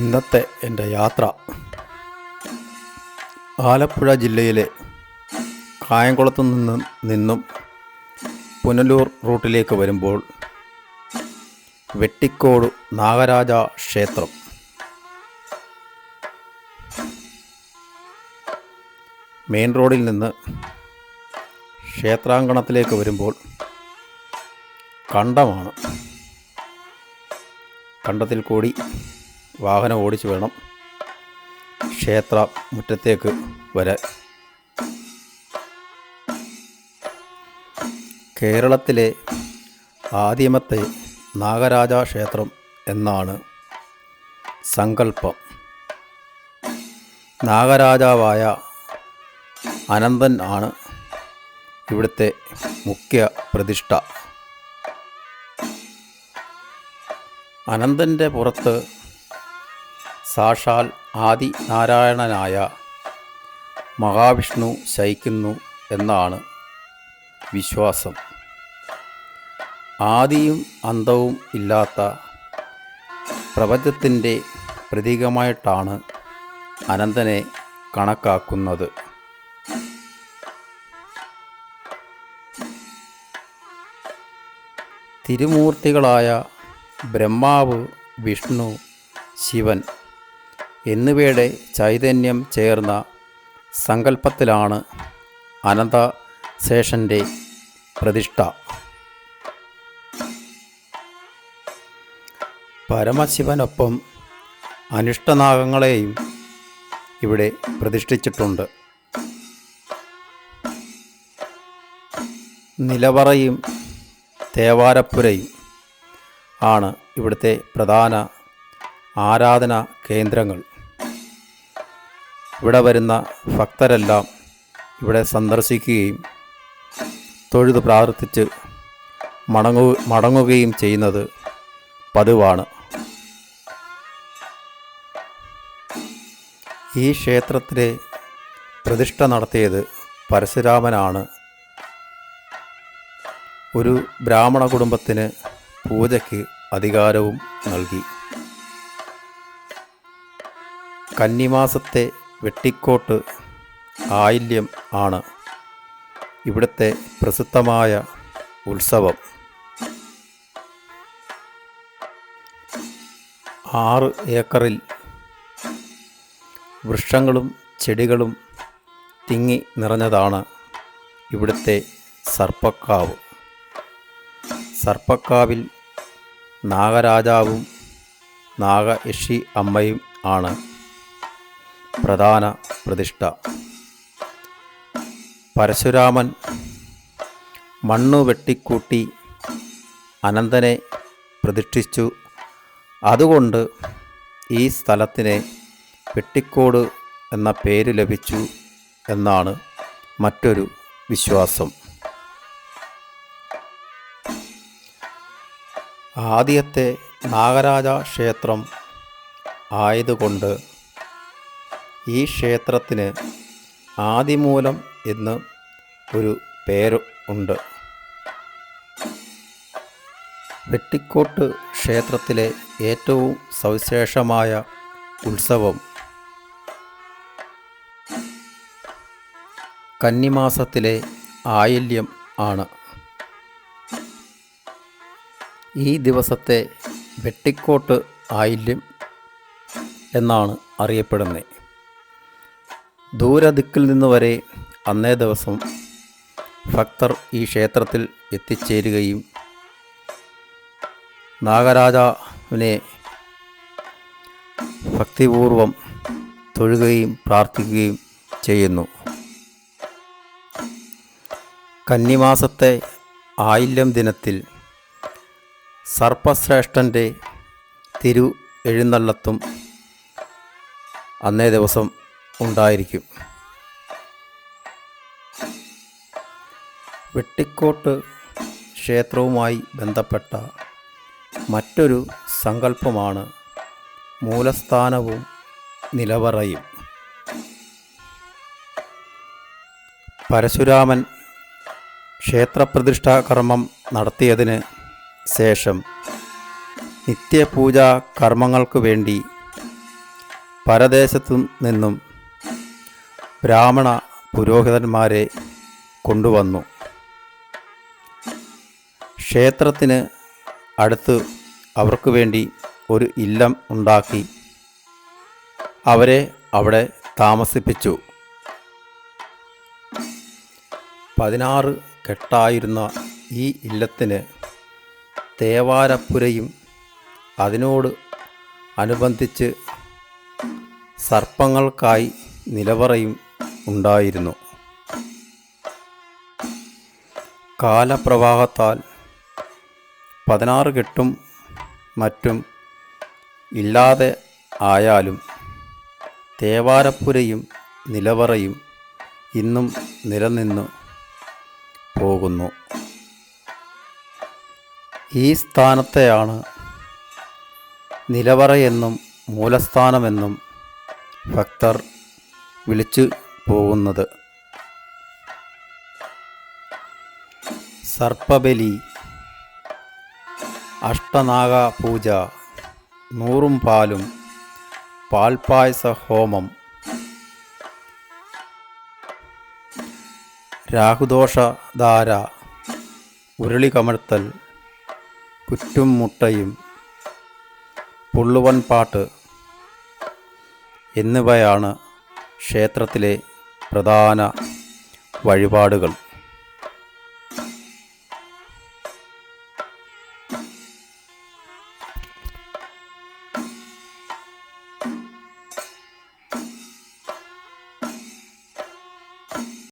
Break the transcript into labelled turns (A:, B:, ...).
A: ഇന്നത്തെ എൻ്റെ യാത്ര ആലപ്പുഴ ജില്ലയിലെ കായംകുളത്തു നിന്നും പുനലൂർ റൂട്ടിലേക്ക് വരുമ്പോൾ വെട്ടിക്കോട് നാഗരാജ ക്ഷേത്രം, മെയിൻ റോഡിൽ നിന്ന് ക്ഷേത്രാങ്കണത്തിലേക്ക് വരുമ്പോൾ കണ്ടമാണ്. കണ്ടത്തിൽ കൂടി വാഹനം ഓടിച്ചു വേണം ക്ഷേത്ര മുറ്റത്തേക്ക് വരാൻ. കേരളത്തിലെ ആദ്യമത്തെ നാഗരാജ ക്ഷേത്രം എന്നാണ് സങ്കല്പം. നാഗരാജാവായ അനന്തൻ ആണ് ഇവിടുത്തെ മുഖ്യ പ്രതിഷ്ഠ. അനന്തൻ്റെ പുറത്ത് സാക്ഷാൽ ആദിനാരായണനായ മഹാവിഷ്ണു ശയിക്കുന്നു എന്നാണ് വിശ്വാസം. ആദിയും അന്തവും ഇല്ലാത്ത പ്രപഞ്ചത്തിൻ്റെ പ്രതീകമായിട്ടാണ് അനന്തനെ കണക്കാക്കുന്നത്. തിരുമൂർത്തികളായ ബ്രഹ്മാവ്, വിഷ്ണു, ശിവൻ എന്നിവയുടെ ചൈതന്യം ചേർന്ന സങ്കല്പത്തിലാണ് അനന്തശേഷൻ്റെ പ്രതിഷ്ഠ. പരമശിവനൊപ്പം അനിഷ്ടനാഗങ്ങളെയും ഇവിടെ പ്രതിഷ്ഠിച്ചിട്ടുണ്ട്. നിലവറയും തേവാരപ്പുരയും ആണ് ഇവിടുത്തെ പ്രധാന ആരാധനാ കേന്ദ്രങ്ങൾ. ഇവിടെ വരുന്ന ഭക്തരെല്ലാം ഇവിടെ സന്ദർശിക്കുകയും തൊഴുത് പ്രാർത്ഥിച്ച് മടങ്ങുകയും ചെയ്യുന്നത് പതിവാണ്. ഈ ക്ഷേത്രത്തിലെ പ്രതിഷ്ഠ നടത്തിയത് പരശുരാമനാണ്. ഒരു ബ്രാഹ്മണ കുടുംബത്തിന് പൂജയ്ക്ക് അധികാരവും നൽകി. കന്നിമാസത്തെ വെട്ടിക്കോട്ട് ആയില്യം ആണ് ഇവിടുത്തെ പ്രസിദ്ധമായ ഉത്സവം. 6 ഏക്കറിൽ വൃക്ഷങ്ങളും ചെടികളും തിങ്ങി നിറഞ്ഞതാണ് ഇവിടുത്തെ സർപ്പക്കാവ്. സർപ്പക്കാവിൽ നാഗരാജാവും നാഗയക്ഷി അമ്മയും ആണ് പ്രധാന പ്രതിഷ്ഠ. പരശുരാമൻ മണ്ണു വെട്ടിക്കൂട്ടി അനന്തനെ പ്രതിഷ്ഠിച്ചു. അതുകൊണ്ട് ഈ സ്ഥലത്തിന് വെട്ടിക്കോട് എന്ന പേര് ലഭിച്ചു എന്നാണ് മറ്റൊരു വിശ്വാസം. ആദ്യത്തെ നാഗരാജ ക്ഷേത്രം ആയതുകൊണ്ട് ഈ ക്ഷേത്രത്തിന് ആദിമൂലം എന്ന് ഒരു പേര് ഉണ്ട്. വെട്ടിക്കോട്ട് ക്ഷേത്രത്തിലെ ഏറ്റവും സവിശേഷമായ ഉത്സവം കന്നിമാസത്തിലെ ആയില്യം ആണ്. ഈ ദിവസത്തെ വെട്ടിക്കോട്ട് ആയില്യം എന്നാണ് അറിയപ്പെടുന്നത്. ദൂരദിക്കിൽ നിന്ന് വരെ അന്നേ ദിവസം ഭക്തർ ഈ ക്ഷേത്രത്തിൽ എത്തിച്ചേരുകയും നാഗരാജാവിനെ ഭക്തിപൂർവം തൊഴുകയും പ്രാർത്ഥിക്കുകയും ചെയ്യുന്നു. കന്നിമാസത്തെ ആയില്യം ദിനത്തിൽ സർപ്പശ്രേഷ്ഠൻ്റെ തിരു എഴുന്നള്ളത്തും അന്നേ ദിവസം ഉണ്ടായിരിക്കും. വെട്ടിക്കോട്ട് ക്ഷേത്രവുമായി ബന്ധപ്പെട്ട മറ്റൊരു സങ്കല്പമാണ് മൂലസ്ഥാനവും നിലവറയും. പരശുരാമൻ ക്ഷേത്രപ്രതിഷ്ഠാ കർമ്മം നടത്തിയതിന് ശേഷം നിത്യപൂജാ കർമ്മങ്ങൾക്ക് വേണ്ടി പരദേശത്തു നിന്നും ബ്രാഹ്മണ പുരോഹിതന്മാരെ കൊണ്ടുവന്നു. ക്ഷേത്രത്തിന് അടുത്ത് അവർക്ക് വേണ്ടി ഒരു ഇല്ലം ഉണ്ടാക്കി അവരെ അവിടെ താമസിപ്പിച്ചു. 16 കെട്ടായിരുന്ന ഈ ഇല്ലത്തിന് തേവാരപ്പുരയും അതിനോട് അനുബന്ധിച്ച് സർപ്പങ്ങൾക്കായി നിലവറയും ഉണ്ടായിരുന്നു. കാലപ്രവാഹത്താൽ 16 കെട്ടും മറ്റും ഇല്ലാതെ ആയാലും തേവാരപ്പുരയും നിലവറയും ഇന്നും നിലനിന്നു പോകുന്നു. ഈ സ്ഥാനത്തെയാണ് നിലവറയെന്നും മൂലസ്ഥാനമെന്നും ഭക്തർ വിളിച്ചു പോകുന്നത്. സർപ്പബലി, അഷ്ടനാഗ പൂജ, 100 പാലും, പാൽപ്പായസ ഹോമം, രാഹുദോഷധാര, ഉരുളി കമഴ്ത്തൽ, കുറ്റും മുട്ടയും, പുള്ളുവൻ പാട്ട് എന്നിവയാണ് ക്ഷേത്രത്തിലെ പ്രധാന വഴിപാടുകൾ.